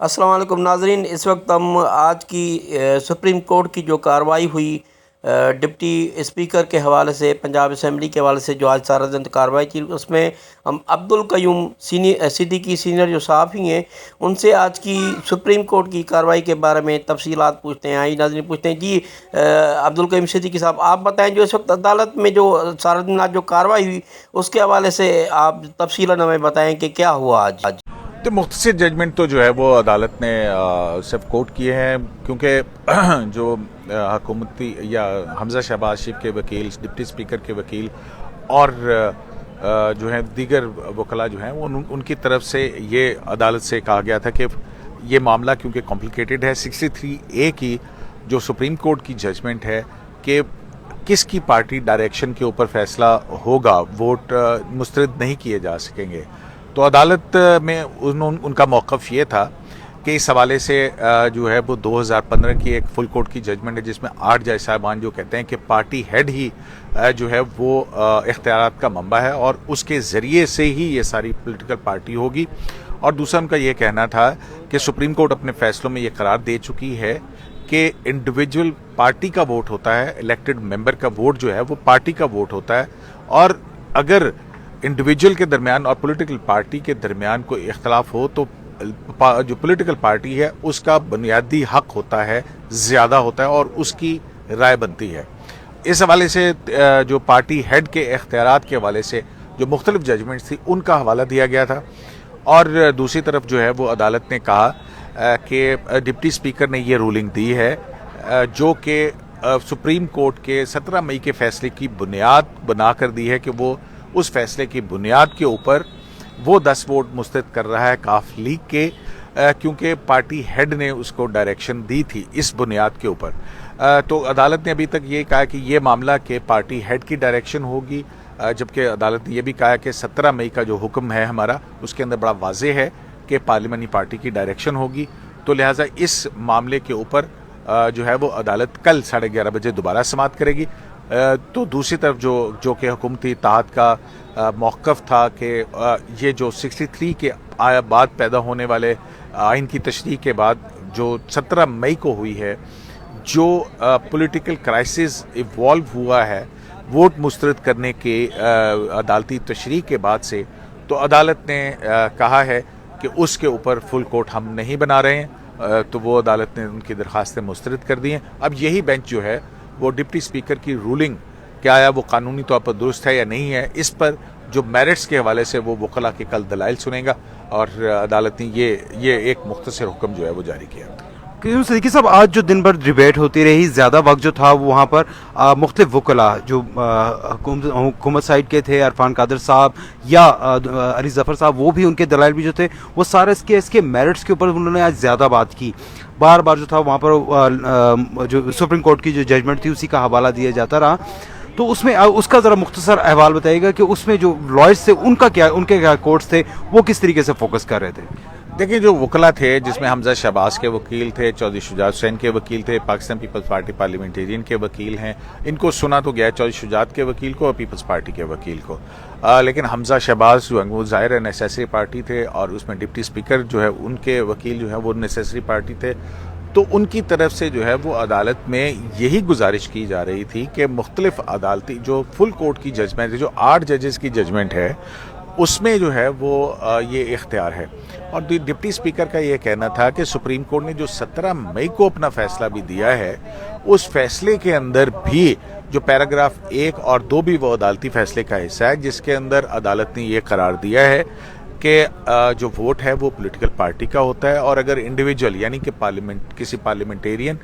अस्सलाम वालेकुम नाज़रीन। इस वक्त हम आज की सुप्रीम कोर्ट की जो कार्रवाई हुई डिप्टी स्पीकर के हवाले से, पंजाब असम्बली के हवाले से जो आज सारा दिन कार्रवाई की, उसमें हम अब्दुल कयूम सिद्दीकी सीनियर जो सहाफ़ी हैं उनसे आज की सुप्रीम कोर्ट की कार्रवाई के बारे में तफसीलात पूछते हैं। आई नाज़रीन पूछते हैं जी अब्दुल कयूम सिद्दीकी साहब, आप बताएं जो इस वक्त अदालत में जो सारा दिन आज जो कार्रवाई हुई उसके हवाले से आप तफसीलन हमें बताएँ कि क्या हुआ आज। तो मुख्तसर जजमेंट तो जो है वो अदालत ने सिर्फ कोर्ट किए हैं, क्योंकि जो हुकूमती या हमजा शहबाज शरीफ के वकील, डिप्टी स्पीकर के वकील और जो है दीगर वकला जो हैं उनकी तरफ से ये अदालत से कहा गया था कि ये मामला क्योंकि कॉम्प्लिकेटेड है, 63A की जो सुप्रीम कोर्ट की जजमेंट है कि किसकी पार्टी डायरेक्शन के ऊपर फैसला होगा, वोट मुस्तरद नहीं किए जा सकेंगे। तो अदालत में उनका मौक़िफ़ ये था कि इस हवाले से जो है वो 2015 की एक फुल कोर्ट की जजमेंट है, जिसमें 8 जज साहबान जो कहते हैं कि पार्टी हेड ही जो है वो इख्तियारात का मंबा है और उसके ज़रिए से ही ये सारी पॉलिटिकल पार्टी होगी। और दूसरा उनका ये कहना था कि सुप्रीम कोर्ट अपने फैसलों में ये करार दे चुकी है कि इंडिविजुअल पार्टी का वोट होता है, इलेक्टेड मेंबर का वोट जो है वो पार्टी का वोट होता है, और अगर इंडिविजुअल के दरमियान और पॉलिटिकल पार्टी के दरमियान कोई इख्तलाफ हो तो जो पॉलिटिकल पार्टी है उसका बुनियादी हक होता है, ज़्यादा होता है और उसकी राय बनती है। इस हवाले से जो पार्टी हेड के इख्तियारात के हवाले से जो मुख्तलिफ जजमेंट्स थी उनका हवाला दिया गया था। और दूसरी तरफ जो है वो अदालत ने कहा कि डिप्टी स्पीकर ने ये रूलिंग दी है जो कि सुप्रीम कोर्ट के 17 मई के फैसले की बुनियाद बनाकर दी है कि वो उस फैसले की बुनियाद के ऊपर वो 10 वोट मुस्तरद कर रहा है काफ लीग के, क्योंकि पार्टी हेड ने उसको डायरेक्शन दी थी इस बुनियाद के ऊपर। तो अदालत ने अभी तक ये कहा कि ये मामला के पार्टी हेड की डायरेक्शन होगी, जबकि अदालत ने यह भी कहा कि 17 मई का जो हुक्म है हमारा उसके अंदर बड़ा वाज़ेह है कि पार्लियामानी पार्टी की डायरेक्शन होगी। तो लिहाजा इस मामले के ऊपर जो है वो अदालत कल 11:30 बजे दोबारा समाअत करेगी। तो दूसरी तरफ जो कि हुकूमती इत्तेहाद का मौक़िफ़ था कि ये जो 63 के बाद पैदा होने वाले आइन की तशरीह के बाद जो 17 मई को हुई है, जो पॉलिटिकल क्राइसिस इवॉल्व हुआ है वोट मुस्तरद करने के अदालती तशरीह के बाद से, तो अदालत ने कहा है कि उसके ऊपर फुल कोर्ट हम नहीं बना रहे हैं। तो वो अदालत ने उनकी दरख्वास्तें मुस्तरद कर दी हैं। अब यही बेंच जो है वो डिप्टी स्पीकर की रूलिंग क्या है वो कानूनी तौर पर दुरुस्त है या नहीं है, इस पर जो मेरिट्स के हवाले से वो वकला के कल दलाइल सुनेगा। और अदालत ने ये एक मुख्तसर हुक्म जो है वो जारी किया। क्यों सिद्दीकी साहब, आज जो दिन भर डिबेट होती रही, ज़्यादा वक्त जो था वो वहाँ पर मुख्तलिफ वकला जो हुकूमत साइड के थे, अरफान कादर साहब या अली जफ़र साहब, वो भी उनके दलाइल भी जो थे वो सारे इसके मेरिट्स के ऊपर उन्होंने आज ज़्यादा बात की। बार बार जो था वहाँ पर जो सुप्रीम कोर्ट की जो जजमेंट थी उसी का हवाला दिया जाता रहा। तो उसमें उसका ज़रा मुख्तसर अहवाल बताइएगा कि उसमें जो लॉयर्स थे उनके क्या कोर्ट्स थे, वो किस तरीके से फोकस कर रहे थे। देखिए, जो वकला थे जिसमें हमजा शहबाज के वकील थे, चौधरी शुजात हुसैन के वकील थे, पाकिस्तान पीपल्स पार्टी पार्लियामेंटेरियन के वकील हैं, इनको सुना तो गया चौधरी शुजात के वकील को और पीपल्स पार्टी के वकील को। लेकिन हमजा शहबाज जो है वो ज़ाहिर है नेसेसरी पार्टी थे और उसमें डिप्टी स्पीकर जो है उनके वकील जो है वो नेसेसरी पार्टी थे। तो उनकी तरफ से जो है वो अदालत में यही गुजारिश की जा रही थी कि मुख्तलिफ अदालती जो फुल कोर्ट की जजमेंट है, जो 8 जजेस की जजमेंट है, उसमें जो है वो ये इख्तियार है। और डिप्टी स्पीकर का ये कहना था कि सुप्रीम कोर्ट ने जो 17 मई को अपना फैसला भी दिया है, उस फैसले के अंदर भी जो पैराग्राफ 1 और 2 भी वो अदालती फैसले का हिस्सा है, जिसके अंदर अदालत ने ये करार दिया है कि जो वोट है वो पॉलिटिकल पार्टी का होता है, और अगर इंडिविजुअल यानी कि किसी पार्लियामेंटेरियन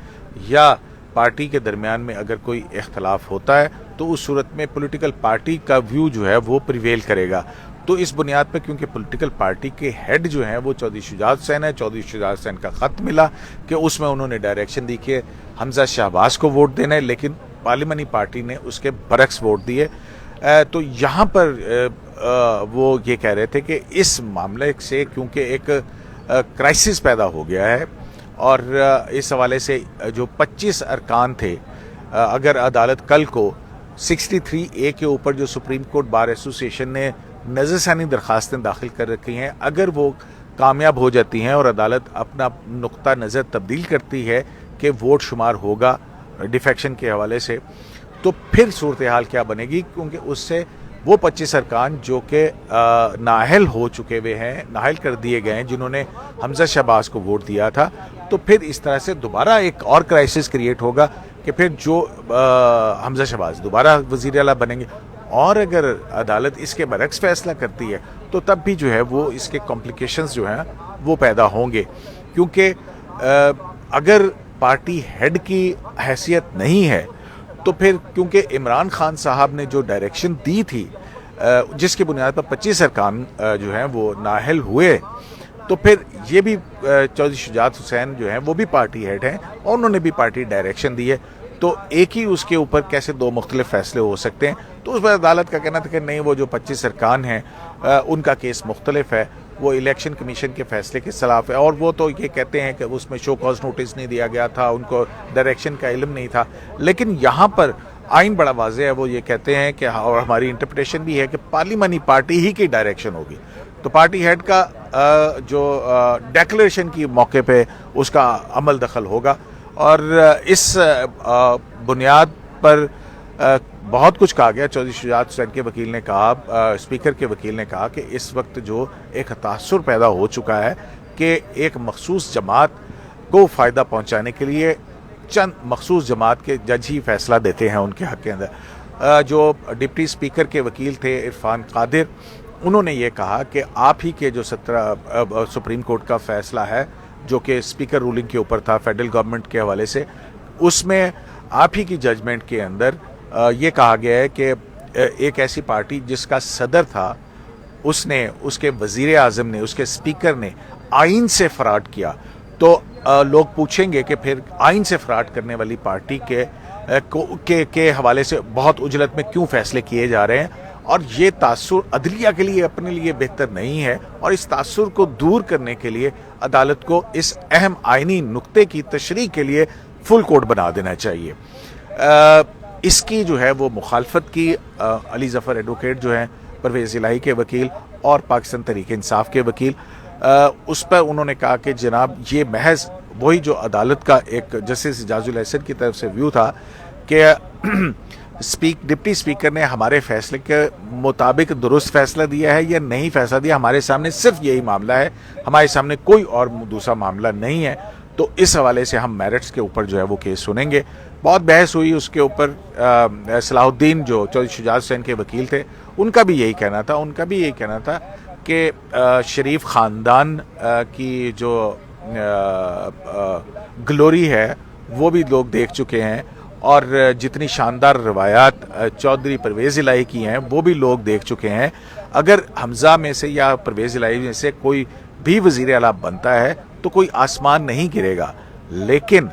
या पार्टी के दरमियान में अगर कोई इख्तलाफ होता है तो उस सूरत में पॉलिटिकल पार्टी का व्यू जो है वो प्रिवेल करेगा। तो इस बुनियाद पर क्योंकि पॉलिटिकल पार्टी के हेड जो हैं वो चौधरी शुजात हुसैन है, चौधरी शुजात हुसैन का ख़त मिला कि उसमें उन्होंने डायरेक्शन दी कि हमजा शहबाज को वोट देना है, लेकिन पार्लियामानी पार्टी ने उसके बरक्स वोट दिए। तो यहाँ पर वो ये कह रहे थे कि इस मामले से क्योंकि एक क्राइसिस पैदा हो गया है और इस हवाले से जो 25 अरकान थे, अगर अदालत कल को 63A के ऊपर जो सुप्रीम कोर्ट बार एसोसिएशन ने नज़रसानी दरखास्तें दाखिल कर रखी हैं, अगर वो कामयाब हो जाती हैं और अदालत अपना नुक्ता नज़र तब्दील करती है कि वोट शुमार होगा डिफेक्शन के हवाले से, तो फिर सूरत हाल क्या बनेगी, क्योंकि उससे वो 25 अरकान जो कि नाअहल हो चुके हुए हैं, नाअहल कर दिए गए हैं, जिन्होंने हमजा शहबाज को वोट दिया था, तो फिर इस तरह से दोबारा एक और क्राइसिस क्रिएट होगा कि फिर जो हमजा शहबाज दोबारा वज़ीर आला बनेंगे। और अगर अदालत इसके बरक्स फैसला करती है तो तब भी जो है वो इसके कॉम्प्लिकेशंस जो हैं वो पैदा होंगे, क्योंकि अगर पार्टी हेड की हैसियत नहीं है तो फिर, क्योंकि इमरान खान साहब ने जो डायरेक्शन दी थी जिसकी बुनियाद पर 25 अरकान जो हैं वो नाअहल हुए, तो फिर ये भी चौधरी शुजात हुसैन जो हैं वो भी पार्टी हेड हैं और उन्होंने भी पार्टी डायरेक्शन दी है, तो एक ही उसके ऊपर कैसे दो मुख्तलिफ फैसले हो सकते हैं। तो उस पर अदालत का कहना था कि नहीं, वो जो 25 अरकान हैं उनका केस मुख्तलिफ है, वो इलेक्शन कमीशन के फैसले के खिलाफ है, और वो तो ये कहते हैं कि उसमें शो कॉज नोटिस नहीं दिया गया था, उनको डायरेक्शन का इल्म नहीं था। लेकिन यहाँ पर आइन बड़ा वाज़ेह है, वो ये कहते हैं कि, और हमारी इंटरप्रिटेशन भी है कि पार्लिमानी पार्टी ही की डायरेक्शन होगी, तो पार्टी हेड का जो डेक्लेरेशन की मौके पे उसका अमल दखल होगा। और इस बुनियाद पर बहुत कुछ कहा गया। चौधरी शुजात हुसैन के वकील ने कहा, स्पीकर के वकील ने कहा कि इस वक्त जो एक तासुर पैदा हो चुका है कि एक मखसूस जमात को फ़ायदा पहुंचाने के लिए चंद मखसूस जमात के जज ही फैसला देते हैं उनके हक़ के अंदर। जो डिप्टी स्पीकर के वकील थे इरफान कादिर, उन्होंने ये कहा कि आप ही के जो 17 सुप्रीम कोर्ट का फ़ैसला है जो कि स्पीकर रूलिंग के ऊपर था फेडरल गवर्नमेंट के हवाले से, उसमें आप ही की जजमेंट के अंदर ये कहा गया है कि एक ऐसी पार्टी जिसका सदर था, उसने, उसके वज़ीर आज़म ने, उसके स्पीकर ने आइन से फ़राड किया, तो लोग पूछेंगे कि फिर आइन से फ़राड करने वाली पार्टी के हवाले से बहुत उजलत में क्यों फ़ैसले किए जा रहे हैं। और ये तासुर अदलिया के लिए अपने लिए बेहतर नहीं है, और इस तासुर को दूर करने के लिए अदालत को इस अहम आइनी नुक्ते की तशरीह के लिए फुल कोर्ट बना देना चाहिए। इसकी जो है वो मुखालफत की अली ज़फ़र एडवोकेट जो हैं, परवेज़ इलाही के वकील और पाकिस्तान तहरीक इंसाफ के वकील, उस पर उन्होंने कहा कि जनाब ये महज वही जो अदालत का एक जस्टिस इजाज़ुल एहसन की तरफ से व्यू था कि डिप्टी स्पीकर ने हमारे फैसले के मुताबिक दुरुस्त फैसला दिया है या नहीं फैसला दिया, हमारे सामने सिर्फ यही मामला है, हमारे सामने कोई और दूसरा मामला नहीं है। तो इस हवाले से हम मेरिट्स के ऊपर जो है वो केस सुनेंगे। बहुत बहस हुई उसके ऊपर। सलाहुद्दीन जो चौधरी शुजात हुसैन के वकील थे, उनका भी यही कहना था कि शरीफ ख़ानदान की जो ग्लोरी है वो भी लोग देख चुके हैं, और जितनी शानदार रवायात चौधरी परवेज़ इलाही की हैं वो भी लोग देख चुके हैं। अगर हमज़ा में से या परवेज़ इलाही में से कोई भी वज़ीर आला बनता है तो कोई आसमान नहीं गिरेगा, लेकिन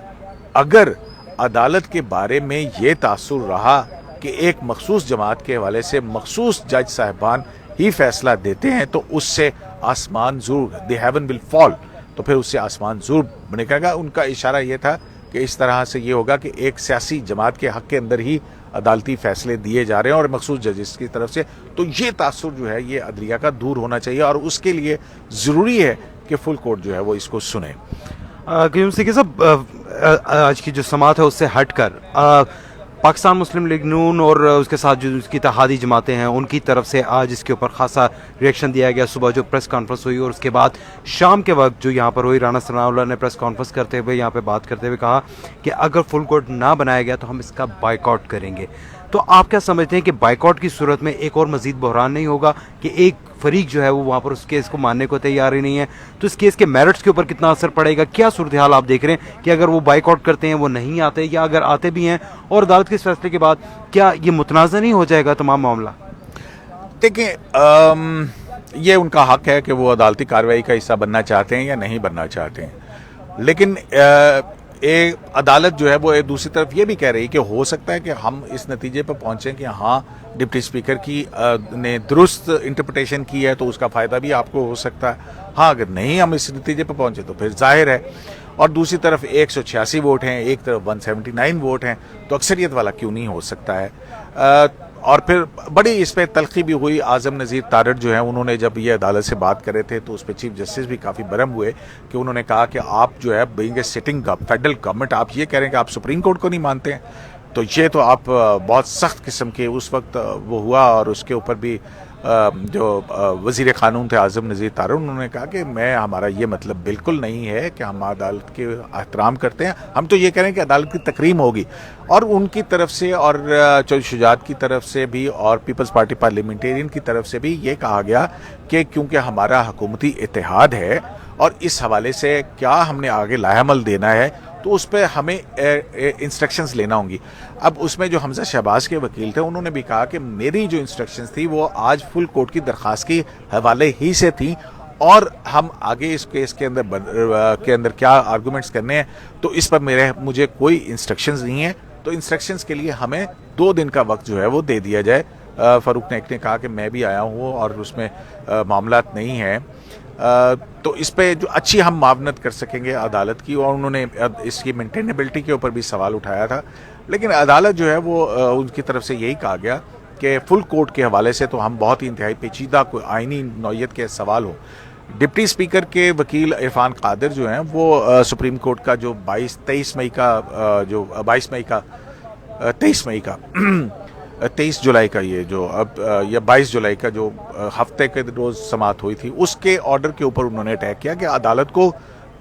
अगर अदालत के बारे में ये तासुर रहा कि एक मखसूस जमात के हवाले से मखसूस जज साहिबान ही फैसला देते हैं तो उससे आसमान ज़रूर, द हेवन विल फॉल, तो फिर उससे आसमान ज़रूर बनेगा। उनका इशारा ये था कि इस तरह से ये होगा कि एक सियासी जमात के हक़ के अंदर ही अदालती फ़ैसले दिए जा रहे हैं और मखसूस जजेस की तरफ से, तो ये तासुर जो है ये अदलिया का दूर होना चाहिए, और उसके लिए ज़रूरी है कि फुल कोर्ट जो है वो इसको सुने। क्यों सिक्की साहब, आज की जो समात है उससे हटकर पाकिस्तान मुस्लिम लीग नून और उसके साथ जो उसकी इत्तेहादी जमातें हैं उनकी तरफ से आज इसके ऊपर खासा रिएक्शन दिया गया। सुबह जो प्रेस कॉन्फ्रेंस हुई और उसके बाद शाम के वक्त जो यहाँ पर हुई, राना सनाउल्लाह ने प्रेस कॉन्फ्रेंस करते हुए यहाँ पे बात करते हुए कहा कि अगर फुल कोर्ट ना बनाया गया तो हम इसका बाइकआउट करेंगे। तो आप क्या समझते हैं कि बाइकआउट की सूरत में एक और मजीद बहरान नहीं होगा कि एक फरीक जो है वो वहाँ पर उस केस को मानने को तैयार ही नहीं है, तो इस केस के मेरिट्स के ऊपर कितना असर पड़ेगा? क्या सूरत हाल आप देख रहे हैं कि अगर वो बाइकआउट करते हैं, वो नहीं आते, या अगर आते भी हैं और अदालत के इस फैसले के बाद क्या ये मुतनाज़ा नहीं हो जाएगा तमाम मामला? देखिए, ये उनका हक है कि वो अदालती कार्रवाई का हिस्सा बनना चाहते हैं या नहीं बनना चाहते हैं, लेकिन एक अदालत जो है वो एक दूसरी तरफ ये भी कह रही है कि हो सकता है कि हम इस नतीजे पर पहुंचें कि हाँ डिप्टी स्पीकर की ने दुरुस्त इंटरप्रिटेशन की है तो उसका फ़ायदा भी आपको हो सकता है। हाँ, अगर नहीं हम इस नतीजे पर पहुंचे तो फिर जाहिर है, और दूसरी तरफ 186 वोट हैं, एक तरफ 179 वोट हैं, तो अक्सरियत वाला क्यों नहीं हो सकता है। और फिर बड़ी इस पर तलखी भी हुई। आज़म नज़ीर तारड़ जो है उन्होंने जब ये अदालत से बात करे थे तो उस पर चीफ जस्टिस भी काफ़ी बरम हुए कि उन्होंने कहा कि आप जो है being a sitting federal government आप ये कह रहे हैं कि आप सुप्रीम कोर्ट को नहीं मानते हैं, तो ये तो आप बहुत सख्त किस्म के उस वक्त वो हुआ। और उसके ऊपर भी जो वज़ीर क़ानून थे आज़म नज़ीर तारड़, उन्होंने कहा कि हमारा ये मतलब बिल्कुल नहीं है कि हम अदालत के एहतराम करते हैं, हम तो ये कह रहे हैं कि अदालत की तकरीम होगी। और उनकी तरफ से और चौधरी शुजात की तरफ से भी और पीपल्स पार्टी पार्लियामेंटेरियन की तरफ से भी ये कहा गया कि क्योंकि हमारा हुकूमती इत्तेहाद है और इस हवाले से क्या हमने आगे लाहेमल देना है तो उस पर हमें इंस्ट्रक्शंस लेना होंगी। अब उसमें जो हमजा शहबाज के वकील थे उन्होंने भी कहा कि मेरी जो इंस्ट्रक्शंस थी वो आज फुल कोर्ट की दरख्वास्त के हवाले ही से थी और हम आगे इस केस के अंदर क्या आर्गूमेंट्स करने हैं तो इस पर मुझे कोई इंस्ट्रक्शंस नहीं है, तो इंस्ट्रक्शंस के लिए हमें 2 दिन का वक्त जो है वो दे दिया जाए। फ़ारूक नाइक ने कहा कि मैं भी आया हूँ और उसमें मामलात नहीं हैं, तो इस पे जो अच्छी हम मावनत कर सकेंगे अदालत की। और उन्होंने इसकी मेंटेनेबिलिटी के ऊपर भी सवाल उठाया था, लेकिन अदालत जो है वो उनकी तरफ से यही कहा गया कि फुल कोर्ट के हवाले से तो हम बहुत ही इंतहाई पेचीदा कोई आइनी नौयत के सवाल हो। डिप्टी स्पीकर के वकील इरफान कादिर जो हैं वो सुप्रीम कोर्ट का जो 23 जुलाई का ये जो अब या 22 जुलाई का जो हफ्ते के रोज़ समाअत हुई थी उसके ऑर्डर के ऊपर उन्होंने अटैक किया कि अदालत को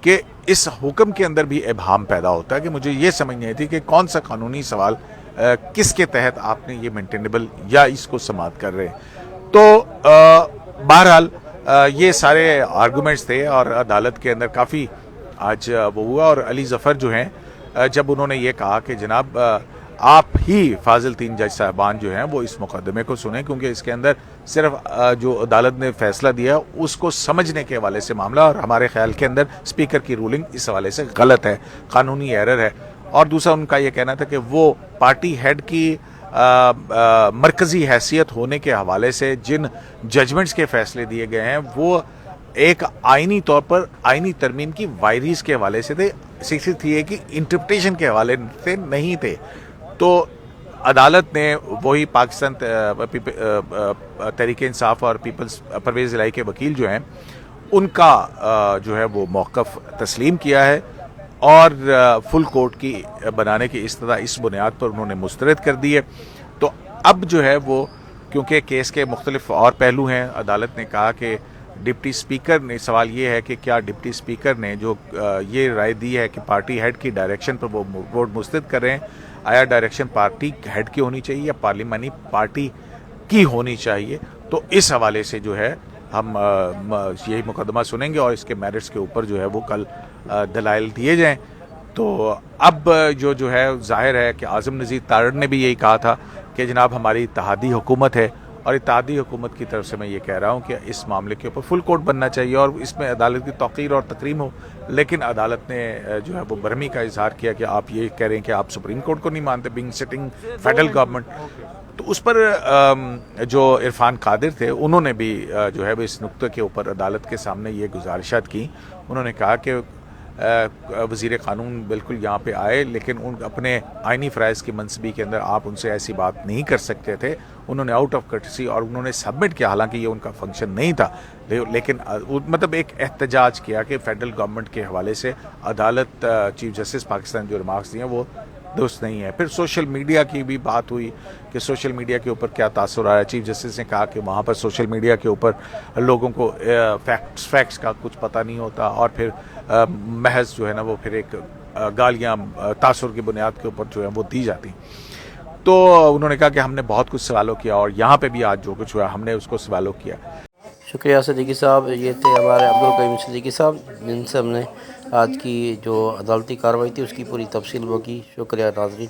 कि इस हुक्म के अंदर भी इबहम पैदा होता है कि मुझे ये समझ नहीं थी कि कौन सा कानूनी सवाल किसके तहत आपने ये मेंटेनेबल या इसको समाअत कर रहे हैं। तो बहरहाल ये सारे आर्गूमेंट्स थे और अदालत के अंदर काफ़ी आज वो हुआ। और अली ज़फ़र जो हैं जब उन्होंने ये कहा कि जनाब आप ही फाजिल 3 जज साहबान जो हैं वो इस मुकदमे को सुने, क्योंकि इसके अंदर सिर्फ जो अदालत ने फैसला दिया उसको समझने के हवाले से मामला, और हमारे ख्याल के अंदर स्पीकर की रूलिंग इस हवाले से गलत है, कानूनी एरर है। और दूसरा उनका ये कहना था कि वो पार्टी हेड की मरकज़ी हैसियत होने के हवाले से जिन जजमेंट्स के फैसले दिए गए हैं वो एक आइनी तौर पर आइनी तरमीम की वायरीज के हवाले से थे, 63A की इंटरप्रिटेशन के हवाले से नहीं थे। तो अदालत ने वही पाकिस्तान तहरीक इंसाफ और पीपल्स परवेज़ इलाही के वकील जो हैं उनका जो है वो मौक़िफ़ तस्लीम किया है और फुल कोर्ट की बनाने की इस बुनियाद पर उन्होंने मुस्तरद कर दी है। तो अब जो है वो क्योंकि केस के मुख्तलिफ और पहलू हैं, अदालत ने कहा कि डिप्टी स्पीकर ने, सवाल ये है कि क्या डिप्टी स्पीकर ने जो ये राय दी है कि पार्टी हेड की डायरेक्शन पर वो वोट मुस्तरद कर रहे हैं, आया डायरेक्शन पार्टी हेड की होनी चाहिए या पार्लियामानी पार्टी की होनी चाहिए। तो इस हवाले से जो है हम यही मुकदमा सुनेंगे और इसके मेरिट्स के ऊपर जो है वो कल दलाइल दिए जाएं। तो अब जो है जाहिर है कि आज़म नज़ीर तारड़ ने भी यही कहा था कि जनाब हमारी इत्तेहादी हुकूमत है और इत्तेहादी हुकूमत की तरफ से मैं ये कह रहा हूँ कि इस मामले के ऊपर फुल कोर्ट बनना चाहिए और इसमें अदालत की तौक़ीर और तकरीम हो। लेकिन अदालत ने जो है वो बरहमी का इजहार किया कि आप ये कह रहे हैं कि आप सुप्रीम कोर्ट को नहीं मानते बीइंग सिटिंग फेडरल गवर्नमेंट। तो उस पर जो इरफान कादिर थे उन्होंने भी जो है वो इस नुक्ते के ऊपर अदालत के सामने ये गुजारिशात की। उन्होंने कहा कि वज़ीर क़ानून बिल्कुल यहाँ पे आए, लेकिन उन अपने आइनी फ़राइज़ की मनसबी के अंदर आप उनसे ऐसी बात नहीं कर सकते थे। उन्होंने आउट ऑफ कर्टसी और उन्होंने सबमिट किया, हालांकि ये उनका फंक्शन नहीं था, लेकिन मतलब एक एहतजाज किया कि फ़ेडरल गवर्नमेंट के हवाले से अदालत चीफ जस्टिस पाकिस्तान जो रिमार्क्स दिए वो दुरुस्त नहीं है। फिर सोशल मीडिया की भी बात हुई कि सोशल मीडिया के ऊपर क्या तासुर आया। चीफ जस्टिस ने कहा कि वहाँ पर सोशल मीडिया के ऊपर लोगों को फैक्ट्स का कुछ पता नहीं होता और फिर महज जो है ना वो फिर एक गालियाँ तासुर की बुनियाद के ऊपर जो है वो दी जाती। तो उन्होंने कहा कि हमने बहुत कुछ सवालों किया और यहाँ पे भी आज जो कुछ हुआ हमने उसको सवालों किया। शुक्रिया सिद्दीकी साहब। ये थे हमारे अब्दुल करीम सिद्दीकी साहब जिनसे हमने आज की जो अदालती कार्रवाई थी उसकी पूरी तफसील वो की। शुक्रिया नाज़रीन।